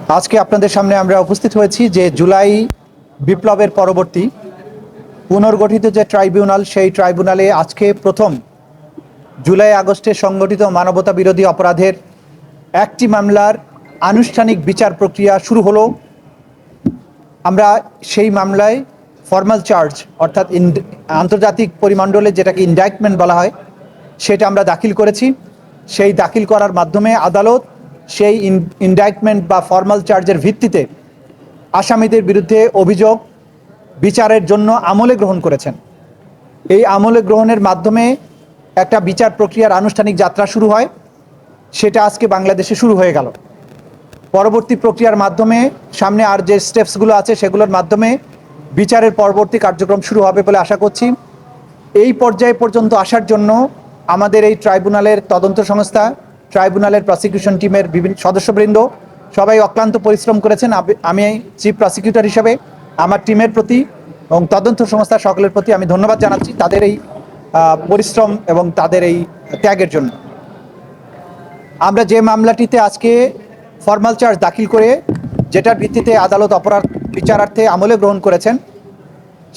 আজকে আপনাদের সামনে আমরা উপস্থিত হয়েছি যে জুলাই বিপ্লবের পরবর্তী পুনর্গঠিত যে ট্রাইব্যুনাল, সেই ট্রাইব্যুনালে আজকে প্রথম জুলাই আগস্টে সংগঠিত মানবতা বিরোধী অপরাধের একটি মামলার আনুষ্ঠানিক বিচার প্রক্রিয়া শুরু হলো। আমরা সেই মামলায় ফর্মাল চার্জ অর্থাৎ আন্তর্জাতিক পরিমণ্ডলে যেটাকে ইন্ডাইটমেন্ট বলা হয় সেটা আমরা দাখিল করেছি। সেই দাখিল করার মাধ্যমে আদালত সেই ইন্ডাইটমেন্ট বা ফর্মাল চার্জের ভিত্তিতে আসামিদের বিরুদ্ধে অভিযোগ বিচারের জন্য আমলে গ্রহণ করেছেন। এই আমলে গ্রহণের মাধ্যমে একটা বিচার প্রক্রিয়ার আনুষ্ঠানিক যাত্রা শুরু হয়, সেটা আজকে বাংলাদেশে শুরু হয়ে গেল। পরবর্তী প্রক্রিয়ার মাধ্যমে সামনে আর যে স্টেপসগুলো আছে সেগুলোর মাধ্যমে বিচারের পরবর্তী কার্যক্রম শুরু হবে বলে আশা করছি। এই পর্যায়ে পর্যন্ত আসার জন্য আমাদের এই ট্রাইব্যুনালের তদন্ত সংস্থা, ট্রাইব্যুনালের প্রসিকিউশন টিমের বিভিন্ন সদস্যবৃন্দ সবাই অক্লান্ত পরিশ্রম করেছেন। আমি চিফ প্রসিকিউটর হিসেবে আমার টিমের প্রতি এবং তদন্ত সংস্থা সকলের প্রতি আমি ধন্যবাদ জানাচ্ছি তাদের এই পরিশ্রম এবং তাদের এই ত্যাগের জন্য। আমরা যে মামলাটিতে আজকে ফর্মাল চার্জ দাখিল করে যেটার ভিত্তিতে আদালত অপরাধ বিচারার্থে আমলে গ্রহণ করেছেন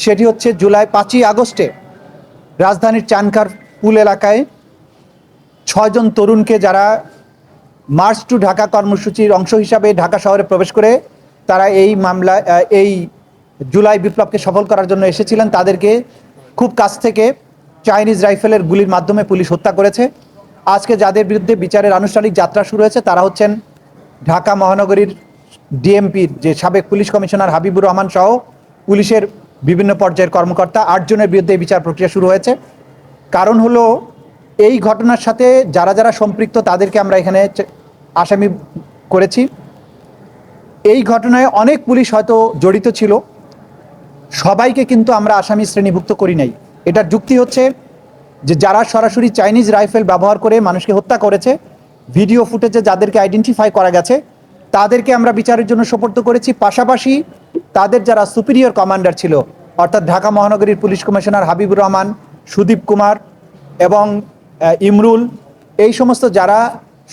সেটি হচ্ছে জুলাই 5ই আগস্টে রাজধানীর চানখার পুল এলাকায় 6 জন তরুণকে যারা মার্চ টু ঢাকা কর্মসূচির অংশ হিসাবে ঢাকা শহরে প্রবেশ করে তারা এই মামলা এই জুলাই বিপ্লবকে সফল করার জন্য এসেছিলেন, তাদেরকে খুব কাছ থেকে চাইনিজ রাইফেলের গুলির মাধ্যমে পুলিশ হত্যা করেছে। আজকে যাদের বিরুদ্ধে বিচারের আনুষ্ঠানিক যাত্রা শুরু হয়েছে তারা হচ্ছেন ঢাকা মহানগরীর ডিএমপির যে সাবেক পুলিশ কমিশনার হাবিবুর রহমান সহ পুলিশের বিভিন্ন পর্যায়ের কর্মকর্তা 8 জনের বিরুদ্ধে বিচার প্রক্রিয়া শুরু হয়েছে। কারণ হলো এই ঘটনার সাথে যারা যারা সম্পৃক্ত তাদেরকে আমরা এখানে আসামি করেছি। এই ঘটনায় অনেক পুলিশ হয়তো জড়িত ছিল, সবাইকে কিন্তু আমরা আসামি শ্রেণীভুক্ত করি নাই। এটার যুক্তি হচ্ছে যে যারা সরাসরি চাইনিজ রাইফেল ব্যবহার করে মানুষকে হত্যা করেছে, ভিডিও ফুটেজে যাদেরকে আইডেন্টিফাই করা গেছে তাদেরকে আমরা বিচারের জন্য সোপর্দ করেছি। পাশাপাশি তাদের যারা সুপিরিয়র কমান্ডার ছিল অর্থাৎ ঢাকা মহানগরীর পুলিশ কমিশনার হাবিবুর রহমান, সুদীপ কুমার এবং ইমরুল, এই সমস্ত যারা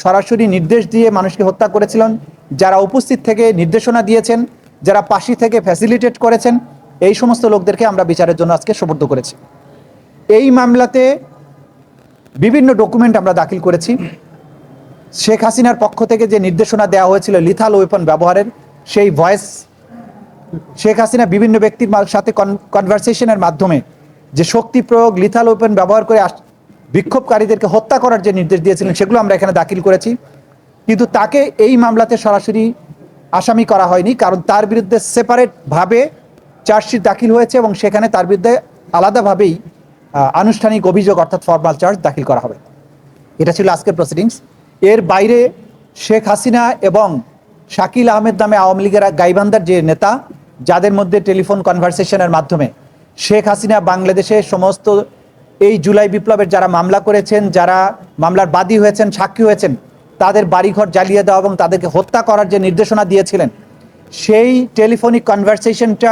সরাসরি নির্দেশ দিয়ে মানুষকে হত্যা করেছিলেন, যারা উপস্থিত থেকে নির্দেশনা দিয়েছেন, যারা পাশে থেকে ফ্যাসিলিটেট করেছেন, এই সমস্ত লোকদেরকে আমরা বিচারের জন্য আজকে সোপর্দ করেছি। এই মামলাতে বিভিন্ন ডকুমেন্ট আমরা দাখিল করেছি। শেখ হাসিনার পক্ষ থেকে যে নির্দেশনা দেওয়া হয়েছিল লিথাল ওয়েপন ব্যবহারের, সেই ভয়েস শেখ হাসিনা বিভিন্ন ব্যক্তির সাথে কনভারসেশনের মাধ্যমে যে শক্তি প্রয়োগ, লিথাল ওয়েপন ব্যবহার করে বিক্ষোভকারীদেরকে হত্যা করার যে নির্দেশ দিয়েছিলেন সেগুলো আমরা এখানে দাখিল করেছি। কিন্তু তাকে এই মামলাতে সরাসরি আসামি করা হয়নি, কারণ তার বিরুদ্ধে সেপারেটভাবে চার্জশিট দাখিল হয়েছে এবং সেখানে তার বিরুদ্ধে আলাদাভাবেই আনুষ্ঠানিক অভিযোগ অর্থাৎ ফর্মাল চার্জ দাখিল করা হবে। এটা ছিল আজকের প্রসিডিংস। এর বাইরে শেখ হাসিনা এবং শাকিল আহমেদ নামে আওয়ামী লীগের গাইবান্ধার যে নেতা, যাদের মধ্যে টেলিফোন কনভারসেশনের মাধ্যমে শেখ হাসিনা বাংলাদেশে সমস্ত এই জুলাই বিপ্লবের যারা মামলা করেছেন, যারা মামলার বাদী হয়েছেন, সাক্ষী হয়েছেন, তাদের বাড়িঘর জ্বালিয়ে দেওয়া এবং তাদেরকে হত্যা করার যে নির্দেশনা দিয়েছিলেন, সেই টেলিফোনিক কনভারসেশনটা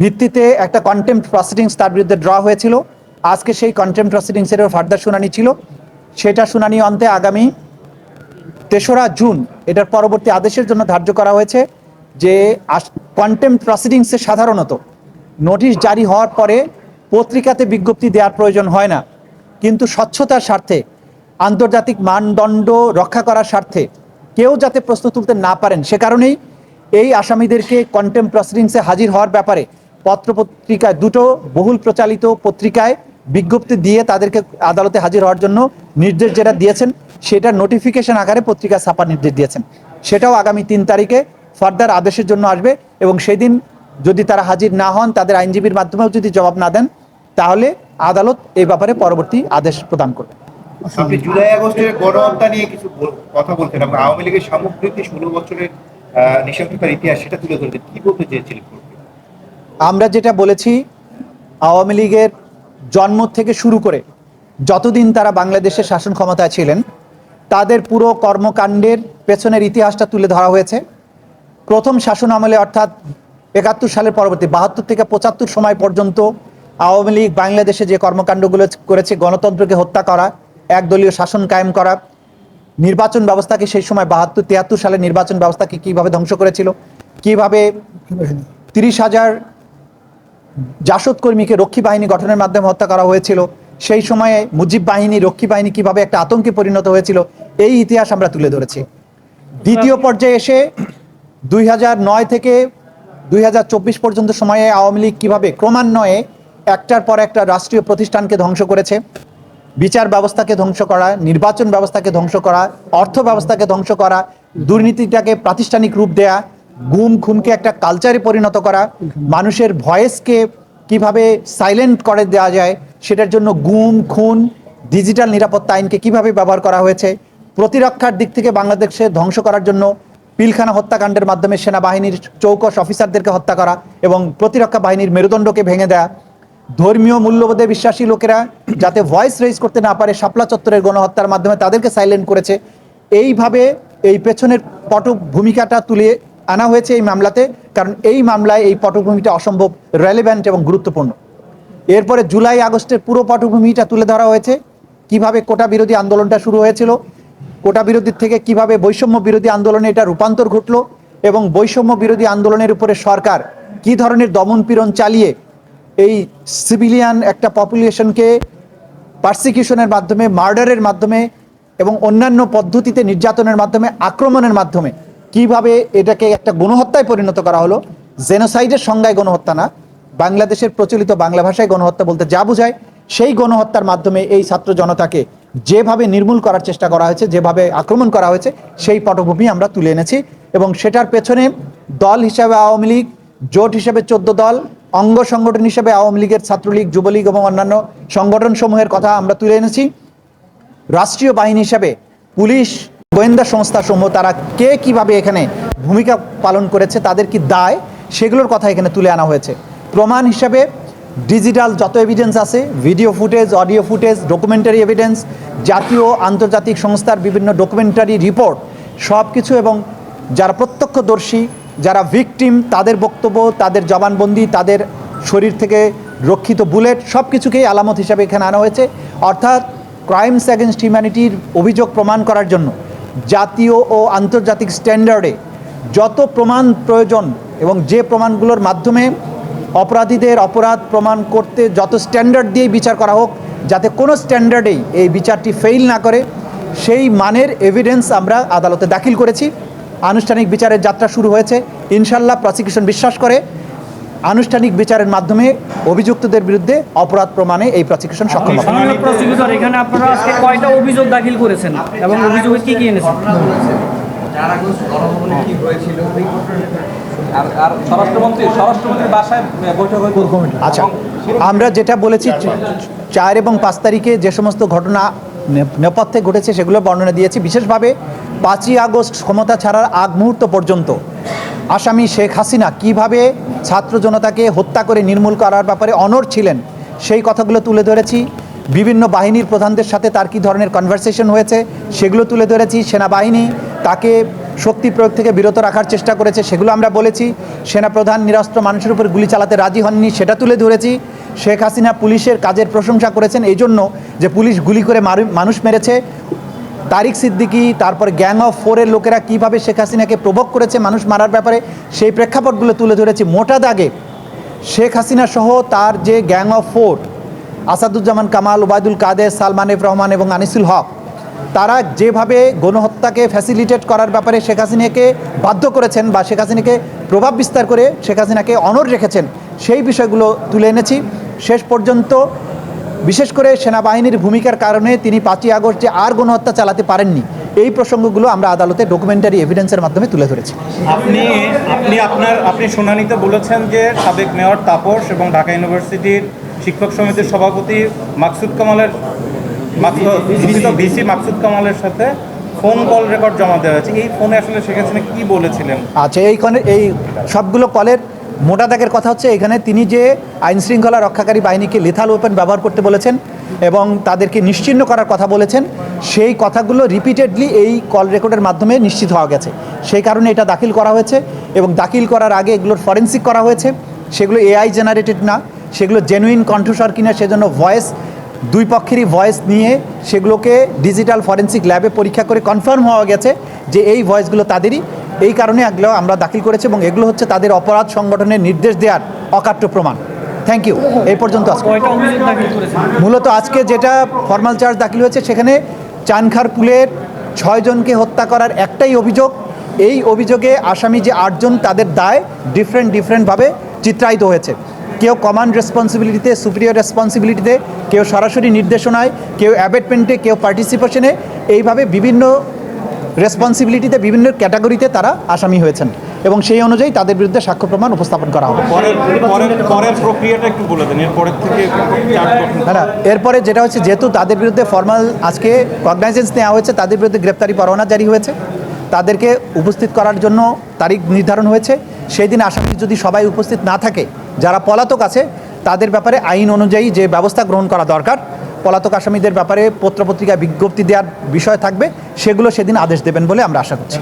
ভিত্তিতে একটা কন্টেম্পট প্রসিডিংস তার বিরুদ্ধে ড্র হয়েছিল। আজকে সেই কন্টেম্পট প্রসিডিংসেরও ফার্দার শুনানি ছিল। সেটা শুনানি অন্তে আগামী 3রা জুন এটার পরবর্তী আদেশের জন্য ধার্য করা হয়েছে। যে কন্টেম্পট প্রসিডিংসে সাধারণত নোটিশ জারি হওয়ার পরে পত্রিকাতে বিজ্ঞপ্তি দেওয়ার প্রয়োজন হয় না, কিন্তু স্বচ্ছতার স্বার্থে, আন্তর্জাতিক মানদণ্ড রক্ষা করার স্বার্থে কেউ যাতে প্রশ্ন তুলতে না পারেন সে কারণেই এই আসামিদেরকে কন্টেম্পট প্রসিডিংসে হাজির হওয়ার ব্যাপারে পত্রপত্রিকায়, দুটো বহুল প্রচালিত পত্রিকায় বিজ্ঞপ্তি দিয়ে তাদেরকে আদালতে হাজির হওয়ার জন্য নির্দেশ যেটা দিয়েছেন সেটার নোটিফিকেশন আকারে পত্রিকা ছাপার নির্দেশ দিয়েছেন। সেটাও আগামী 3 তারিখে ফার্দার আদেশের জন্য আসবে এবং সেদিন যদি তারা হাজির না হন, তাদের আইনজীবীর মাধ্যমেও যদি জবাব না দেন, তাহলে আদালত এই ব্যাপারে পরবর্তী আদেশ প্রদান করবে। আপনি জুলাই আগস্টের গণহত্যা নিয়ে কিছু কথা বলছেন, আমরা আওয়ামী লীগের সামগ্রিক 16 বছরের নিঃসঙ্গতার ইতিহাস সেটা তুলে ধরছেন, কি বলতে চেয়েছিলেন? আমরা যেটা বলেছি, আওয়ামী লীগের জন্ম থেকে শুরু করে যতদিন তারা বাংলাদেশের শাসন ক্ষমতায় ছিলেন তাদের পুরো কর্মকাণ্ডের পেছনের ইতিহাসটা তুলে ধরা হয়েছে। প্রথম শাসন আমলে অর্থাৎ 71 সালের পরবর্তী 72 থেকে 75 সময় পর্যন্ত আওয়ামী লীগ বাংলাদেশে যে কর্মকাণ্ডগুলো করেছে, গণতন্ত্রকে হত্যা করা, একদলীয় শাসন কায়েম করা, নির্বাচন ব্যবস্থাকে সেই সময় 72-73 সালে নির্বাচন ব্যবস্থাকে কীভাবে ধ্বংস করেছিল, কীভাবে 30,000 জাসদ কর্মীকে রক্ষী বাহিনী গঠনের মাধ্যমে হত্যা করা হয়েছিল, সেই সময়ে মুজিব বাহিনী রক্ষী বাহিনী কীভাবে একটা আতঙ্কে পরিণত হয়েছিল, এই ইতিহাস আমরা তুলে ধরেছি। দ্বিতীয় পর্যায়ে এসে 2009 থেকে 2024 পর্যন্ত সময়ে আওয়ামী লীগ কীভাবে ক্রমান্বয়ে একটার পর একটা রাষ্ট্রীয় প্রতিষ্ঠানকে ধ্বংস করেছে, বিচার ব্যবস্থাকে ধ্বংস করা, নির্বাচন ব্যবস্থাকে ধ্বংস করা, অর্থ ব্যবস্থাকে ধ্বংস করা, দুর্নীতিটাকে প্রাতিষ্ঠানিক রূপ দেয়া, গুম খুনকে একটা কালচারে পরিণত করা, মানুষের ভয়েসকে কিভাবে সাইলেন্ট করে দেওয়া যায় সেটার জন্য গুম খুন, ডিজিটাল নিরাপত্তা আইনকে কিভাবে ব্যবহার করা হয়েছে, প্রতিরক্ষার দিক থেকে বাংলাদেশে ধ্বংস করার জন্য পিলখানা হত্যাকাণ্ডের মাধ্যমে সেনাবাহিনীর চৌকস অফিসারদেরকে হত্যা করা এবং প্রতিরক্ষা বাহিনীর মেরুদণ্ডকে ভেঙে দেয়া, ধর্মীয় মূল্যবোধে বিশ্বাসী লোকেরা যাতে ভয়েস রেজ করতে না পারে শাপলা চত্বরের গণহত্যার মাধ্যমে তাদেরকে সাইলেন্ট করেছে। এইভাবে এই পেছনের পটভূমিকাটা তুলে আনা হয়েছে এই মামলাতে, কারণ এই মামলায় এই পটভূমিটা অসম্ভব রেলেভেন্ট এবং গুরুত্বপূর্ণ। এরপরে জুলাই আগস্টের পুরো পটভূমিটা তুলে ধরা হয়েছে, কিভাবে কোটা বিরোধী আন্দোলনটা শুরু হয়েছিল, কোটা বিরোধী থেকে কিভাবে বৈষম্য বিরোধী আন্দোলনে এটা রূপান্তর ঘটলো এবং বৈষম্য বিরোধী আন্দোলনের উপরে সরকার কি ধরনের দমনপীড়ন চালিয়ে এই সিভিলিয়ান একটা পপুলেশনকে পারসিকিউশনের মাধ্যমে, মার্ডারের মাধ্যমে এবং অন্যান্য পদ্ধতিতে নির্যাতনের মাধ্যমে, আক্রমণের মাধ্যমে কিভাবে এটাকে একটা গণহত্যায় পরিণত করা হলো। জেনোসাইডের সংজ্ঞায় গণহত্যা না, বাংলাদেশের প্রচলিত বাংলা ভাষায় গণহত্যা বলতে যা বোঝায় সেই গণহত্যার মাধ্যমে এই ছাত্র জনতাকে যেভাবে নির্মূল করার চেষ্টা করা হয়েছে, যেভাবে আক্রমণ করা হয়েছে, সেই পটভূমি আমরা তুলে এনেছি এবং সেটার পেছনে দল হিসাবে আওয়ামী লীগ, জোট হিসেবে 14 দল, অঙ্গ সংগঠন হিসেবে আওয়ামী লীগের ছাত্রলীগ, যুবলীগ এবং অন্যান্য সংগঠনসমূহের কথা আমরা তুলে এনেছি। রাষ্ট্রীয় বাহিনী হিসেবে পুলিশ, গোয়েন্দা সংস্থাসমূহ তারা কে কিভাবে এখানে ভূমিকা পালন করেছে, তাদের কি দায়, সেগুলোর কথা এখানে তুলে আনা হয়েছে। প্রমাণ হিসাবে ডিজিটাল যত এভিডেন্স আছে, video footage, audio footage, documentary evidence, জাতীয় আন্তর্জাতিক সংস্থার বিভিন্ন ডকুমেন্টারি রিপোর্ট সব কিছু এবং যারা প্রত্যক্ষদর্শী, যারা ভিকটিম, তাদের বক্তব্য, তাদের জবানবন্দি, তাদের শরীর থেকে রক্ষিত বুলেট সব কিছুকেই আলামত হিসাবে এখানে আনা হয়েছে। অর্থাৎ ক্রাইমস অ্যাগেনস্ট হিউম্যানিটির অভিযোগ প্রমাণ করার জন্য জাতীয় ও আন্তর্জাতিক স্ট্যান্ডার্ডে যত প্রমাণ প্রয়োজন এবং যে প্রমাণগুলোর মাধ্যমে অপরাধীদের অপরাধ প্রমাণ করতে যত স্ট্যান্ডার্ড দিয়েই বিচার করা হোক, যাতে কোনো স্ট্যান্ডার্ডেই এই বিচারটি ফেইল না করে, সেই মানের এভিডেন্স আমরা আদালতে দাখিল করেছি। আনুষ্ঠানিক বিচারের যাত্রা শুরু হয়েছে। ইনশাল্লাহ প্রসিকিউশন বিশ্বাস করে আনুষ্ঠানিক বিচারের মাধ্যমে অভিযুক্তদের বিরুদ্ধে অপরাধ প্রমাণে এই প্রসিকিউশন সক্ষম হবে। প্রসিকিউটর, এখানে আপনারা আজকে কয়টা অভিযোগ দাখিল করেছেন এবং অভিযোগে কি কি এনেছেন? আচ্ছা, আমরা যেটা বলেছি 4 এবং 5 তারিখে যে সমস্ত ঘটনা নেপথ্যে ঘটেছে সেগুলো বর্ণনা দিয়েছি। বিশেষভাবে 5ই আগস্ট ক্ষমতা ছাড়ার আগ মুহূর্ত পর্যন্ত আসামি শেখ হাসিনা কিভাবে ছাত্র জনতাকে হত্যা করে নির্মূল করার ব্যাপারে অনড় ছিলেন সেই কথাগুলো তুলে ধরেছি। বিভিন্ন বাহিনীর প্রধানদের সাথে তার কী ধরনের কনভারসেশন হয়েছে সেগুলো তুলে ধরেছি। সেনাবাহিনী তাকে শক্তি প্রয়োগ থেকে বিরত রাখার চেষ্টা করেছে সেগুলো আমরা বলেছি। সেনাপ্রধান নিরস্ত্র মানুষের উপর গুলি চালাতে রাজি হননি সেটা তুলে ধরেছি। শেখ হাসিনা পুলিশের কাজের প্রশংসা করেছেন এই জন্য যে পুলিশ গুলি করে মানুষ মেরেছে। তারিক সিদ্দিকী, তারপর গ্যাং অফ 4-এর লোকেরা কীভাবে শেখ হাসিনাকে প্রভোগ করেছে মানুষ মারার ব্যাপারে, সেই প্রেক্ষাপটগুলো তুলে ধরেছি। মোটা দাগে শেখ হাসিনা সহ তার যে gang of 4, Asaduzzaman Kamal, Obaidul Quader, Salman F Rahman এবং আনিসুল হক, তারা যেভাবে গণহত্যাকে ফ্যাসিলিটেট করার ব্যাপারে শেখ হাসিনাকে বাধ্য করেছেন বা শেখ হাসিনাকে প্রভাব বিস্তার করে শেখ হাসিনাকে অনড় রেখেছেন, সেই বিষয়গুলো তুলে এনেছি। শেষ পর্যন্ত বিশেষ করে সেনাবাহিনীর ভূমিকার কারণে তিনি 5ই আগস্ট যে আর গণহত্যা চালাতে পারেননি, এই প্রসঙ্গগুলো আমরা আদালতে ডকুমেন্টারি এভিডেন্সের মাধ্যমে তুলে ধরেছি। আপনি শুনানিতে বলেছেন যে সাবেক মেয়র তাপস এবং ঢাকা ইউনিভার্সিটির শিক্ষক সমিতির সভাপতি ভিসি মাকসুদ কামালের সাথে ফোন কল রেকর্ড জমা দেওয়া হয়েছে। এই ফোনে আসলে শেখ হাসিনা কী বলেছিলেন? আচ্ছা, এই সবগুলো কলের মোটা দাগের কথা হচ্ছে এখানে তিনি যে আইনশৃঙ্খলা রক্ষাকারী বাহিনীকে লেথাল ওয়েপন ব্যবহার করতে বলেছেন এবং তাদেরকে নিশ্চিহ্ন করার কথা বলেছেন, সেই কথাগুলো রিপিটেডলি এই কল রেকর্ডের মাধ্যমে নিশ্চিত হওয়া গেছে। সেই কারণে এটা দাখিল করা হয়েছে এবং দাখিল করার আগে এগুলোর ফরেন্সিক করা হয়েছে। সেগুলো এআই জেনারেটেড না, সেগুলো জেনুইন কণ্ঠস্বর কিনা সেজন্য ভয়েস দুই পক্ষেরই ভয়েস নিয়ে সেগুলোকে ডিজিটাল ফরেন্সিক ল্যাবে পরীক্ষা করে কনফার্ম হওয়া গেছে যে এই ভয়েসগুলো তাদেরই। এই কারণে এগুলো আমরা দাখিল করেছি এবং এগুলো হচ্ছে তাদের অপরাধ সংগঠনের নির্দেশ দেওয়ার অকাট্য প্রমাণ। Thank you. এই পর্যন্ত আজকে কয়টা অভিযোগ দাখিল করেছেন? মূলত আজকে যেটা ফর্মাল চার্জ দাখিল হয়েছে সেখানে চানখারপুলের 6 জনকে হত্যা করার একটাই অভিযোগ। এই অভিযোগে আসামি যে 8 জন তাদের দায় ডিফারেন্টভাবে চিত্রায়িত হয়েছে। কেউ কমান্ড রেসপন্সিবিলিটিতে, সুপিরিয়র রেসপন্সিবিলিটিতে, কেউ সরাসরি নির্দেশনায়, কেউ অ্যাবেটমেন্টে, কেউ পার্টিসিপেশনে, এইভাবে বিভিন্ন রেসপন্সিবিলিটিতে বিভিন্ন ক্যাটাগরিতে তারা আসামি হয়েছেন এবং সেই অনুযায়ী তাদের বিরুদ্ধে সাক্ষ্য প্রমাণ উপস্থাপন করা হবে। পরের প্রক্রিয়াটা একটু বলে দেন, এরপরের থেকে না, এরপরে যেটা হচ্ছে যেহেতু তাদের বিরুদ্ধে ফর্মাল আজকে কগনাইজেন্স নেওয়া হয়েছে, তাদের বিরুদ্ধে গ্রেপ্তারি পরোয়ানা জারি হয়েছে, তাদেরকে উপস্থিত করার জন্য তারিখ নির্ধারণ হয়েছে। সেই দিন আসামি যদি সবাই উপস্থিত না থাকে, যারা পলাতক আছে তাদের ব্যাপারে আইন অনুযায়ী যে ব্যবস্থা গ্রহণ করা দরকার, পলাতক আসামিদের ব্যাপারে পত্রপত্রিকায় বিজ্ঞপ্তি দেওয়ার বিষয় থাকবে, সেগুলো সেদিন আদেশ দেবেন বলে আমরা আশা করছি।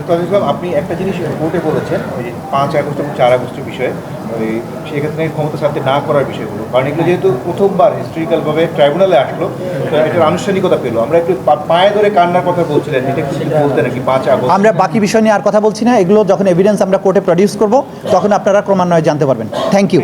আপনি একটা জিনিস কোর্টে বলেছেন ওই যে 5 আগস্ট এবং 4 আগস্টের বিষয়ে, ওই সেক্ষেত্রে ক্ষমতা ছাড়তে না করার বিষয়গুলো, কারণ এগুলো যেহেতু প্রথমবার হিস্ট্রিক্যালভাবে ট্রাইব্যুনালে আসলো, তো এটার আনুষ্ঠানিকতা পেলো। আমরা একটু পায়ে ধরে কান্নার কথা বলছিলেন, এটা কি বলতে নাকি 5 আগস্ট? আমরা বাকি বিষয় নিয়ে আর কথা বলছি না, এগুলো যখন এভিডেন্স আমরা কোর্টে প্রডিউস করব তখন আপনারা ক্রমান্বয়ে জানতে পারবেন। Thank you.